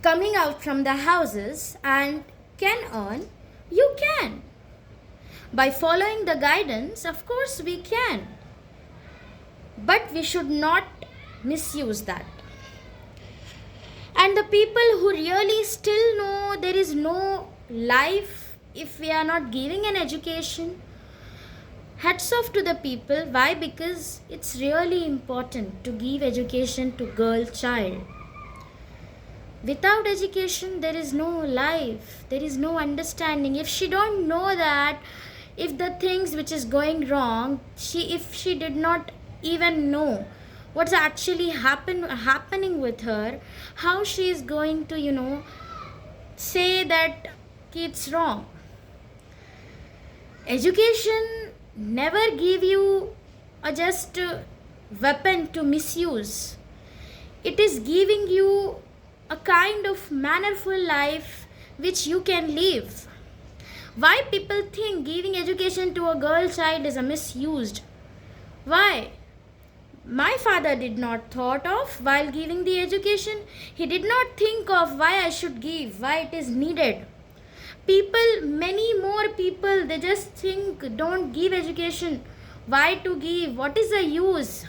coming out from the houses and can earn, you can. By following the guidance, of course, we can. But we should not misuse that. And the people who really still know there is no life if we are not giving an education, hats off to the people. Why? Because it's really important to give education to girl child. Without education there is no life, there is no understanding. If she don't know that, if the things which is going wrong, if she did not even know what's actually happening with her, how she is going to say that it's wrong. Education never give you a just weapon to misuse. It is giving you a kind of mannerful life which you can live. Why people think giving education to a girl child is a misused? Why? My father did not thought of while giving the education. He did not think of why I should give, why it is needed. People, many more people, they just think don't give education. Why to give? What is the use?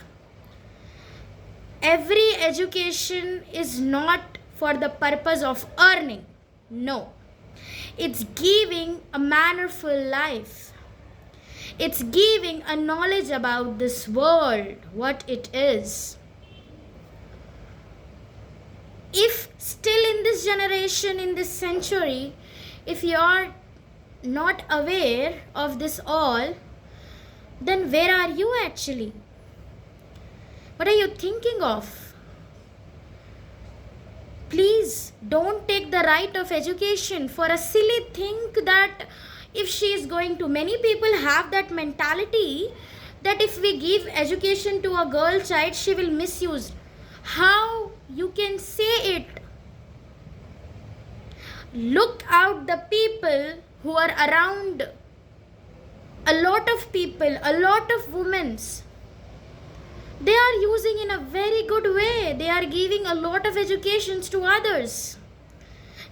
Every education is not for the purpose of earning. No. It's giving a mannerful life. It's giving a knowledge about this world, what it is. If still in this generation, in this century, if you are not aware of this all, then where are you actually? What are you thinking of? Please don't take the right of education for a silly thing that if she is going to, many people have that mentality that if we give education to a girl child, she will misuse. How you can say it? Look out the people who are around. A lot of people, a lot of women, they are using in a very good way. They are giving a lot of educations to others.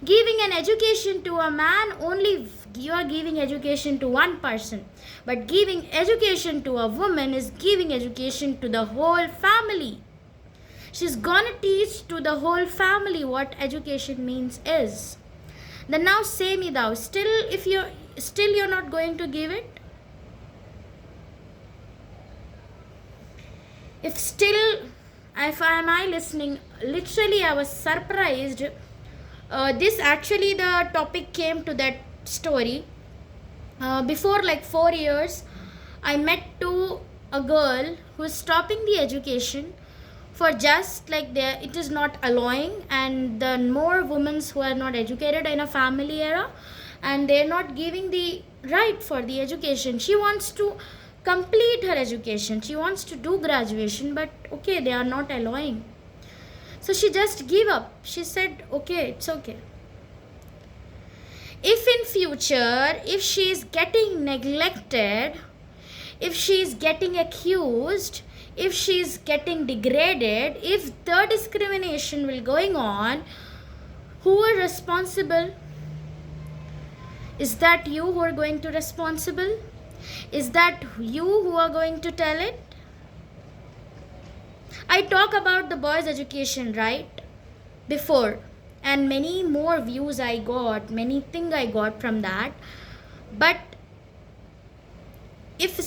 Giving an education to a man, only you are giving education to one person. But giving education to a woman is giving education to the whole family. She's gonna teach to the whole family what education means is. Then now say me thou, you're not going to give it? If am I listening, literally I was surprised. This actually the topic came to that story. Before like 4 years, I met to a girl who is stopping the education for just like it is not allowing, and the more women who are not educated in a family era, and they're not giving the right for the education. She wants to complete her education, she wants to do graduation, but okay, they are not allowing. So she just gave up. She said okay, it's okay. If in future, if she is getting neglected, if she is getting accused, if she is getting degraded, if the discrimination will going on, who are responsible? Is that you who are going to responsible? Is that you who are going to tell it? I talk about the boys' education, right? Before, and many more views I got, many things I got from that. But if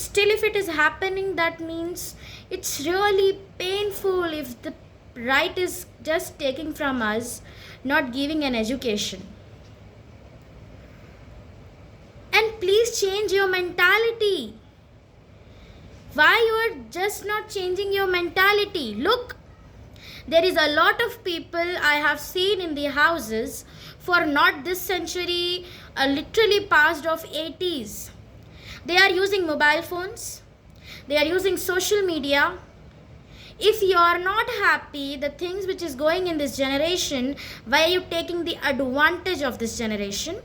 it is happening, that means it's really painful if the right is just taking from us, not giving an education. And please change your mentality. Why you are just not changing your mentality? Look, there is a lot of people I have seen in the houses for not this century, literally past of 80s. They are using mobile phones. They are using social media. If you are not happy, the things which is going in this generation, why are you taking the advantage of this generation?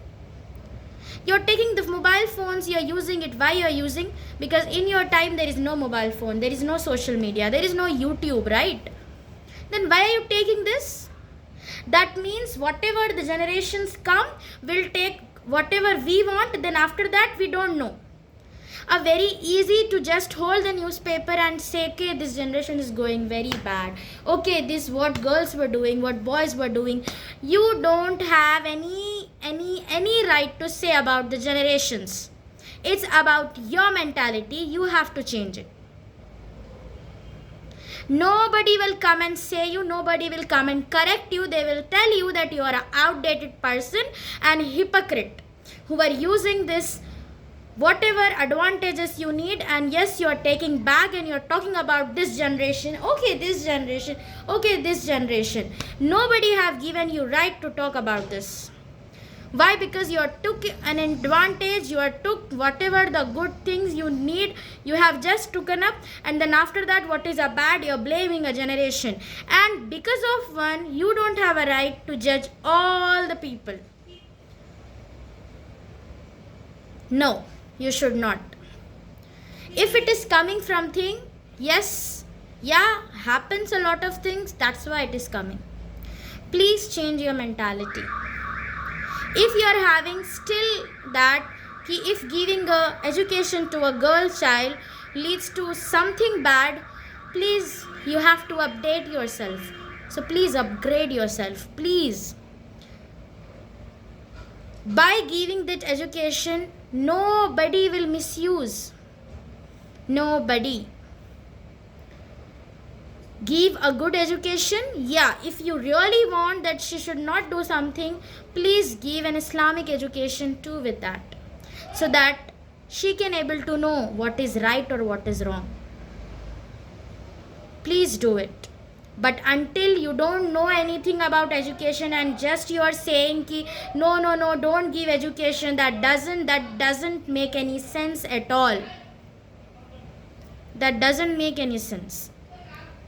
You're taking the mobile phones, you're using it. Why you're using? Because in your time there is no mobile phone, there is no social media, there is no YouTube, right? Then why are you taking this? That means whatever the generations come, will take whatever we want, then after that we don't know. A very easy to just hold the newspaper and say, okay, this generation is going very bad. Okay, this what girls were doing, what boys were doing. You don't have any right to say about the generations. It's about your mentality. You have to change it. Nobody will come and say you, nobody will come and correct you. They will tell you that you are an outdated person and hypocrite who are using this whatever advantages you need, and yes, you are taking back and you are talking about this generation. Okay, this generation. Okay, this generation. Nobody have given you right to talk about this. Why? Because you took an advantage, you took whatever the good things you need, you have just taken up, and then after that what is a bad, you're blaming a generation. And because of one, you don't have a right to judge all the people. No, you should not. If it is coming from thing, yes, yeah, happens a lot of things, that's why it is coming. Please change your mentality. If you are having still that, if giving a education to a girl child leads to something bad, please, you have to update yourself. So please upgrade yourself, please. By giving that education, nobody will misuse. Nobody. Give a good education. Yeah, if you really want that she should not do something, please give an Islamic education too with that, so that she can able to know what is right or what is wrong. Please do it. But until you don't know anything about education and just you are saying ki no, don't give education, that doesn't make any sense at all. That doesn't make any sense.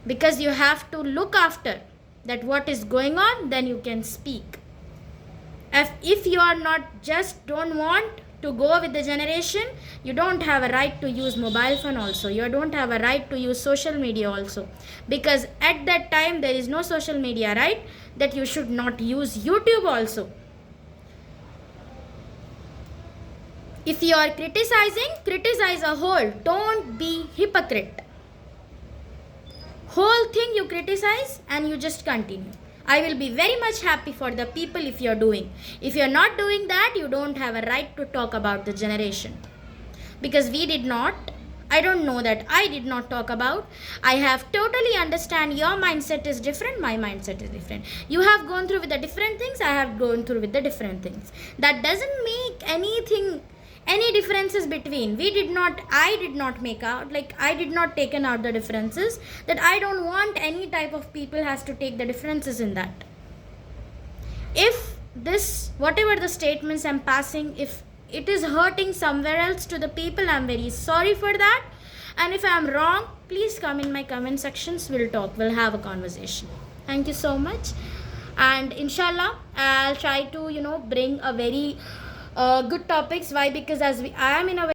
Because you have to look after that what is going on, then you can speak. If you are not, just don't want to go with the generation, you don't have a right to use mobile phone also. You don't have a right to use social media also. Because at that time there is no social media, right? That you should not use YouTube also. If you are criticizing, criticize a whole. Don't be hypocrite. Whole thing you criticize and you just continue. I will be very much happy for the people if you're doing. If you're not doing that, you don't have a right to talk about the generation. Because we did not. I don't know that I did not talk about. I have totally understand your mindset is different, my mindset is different. You have gone through with the different things, I have gone through with the different things. That doesn't make any differences between. I did not make out, like I did not taken out the differences, that I don't want any type of people has to take the differences in that. If this, whatever the statements I'm passing, if it is hurting somewhere else to the people, I'm very sorry for that. And if I'm wrong, please come in my comment sections, we'll talk, we'll have a conversation. Thank you so much. And inshallah, I'll try to bring a very good topics. Why? Because I am in a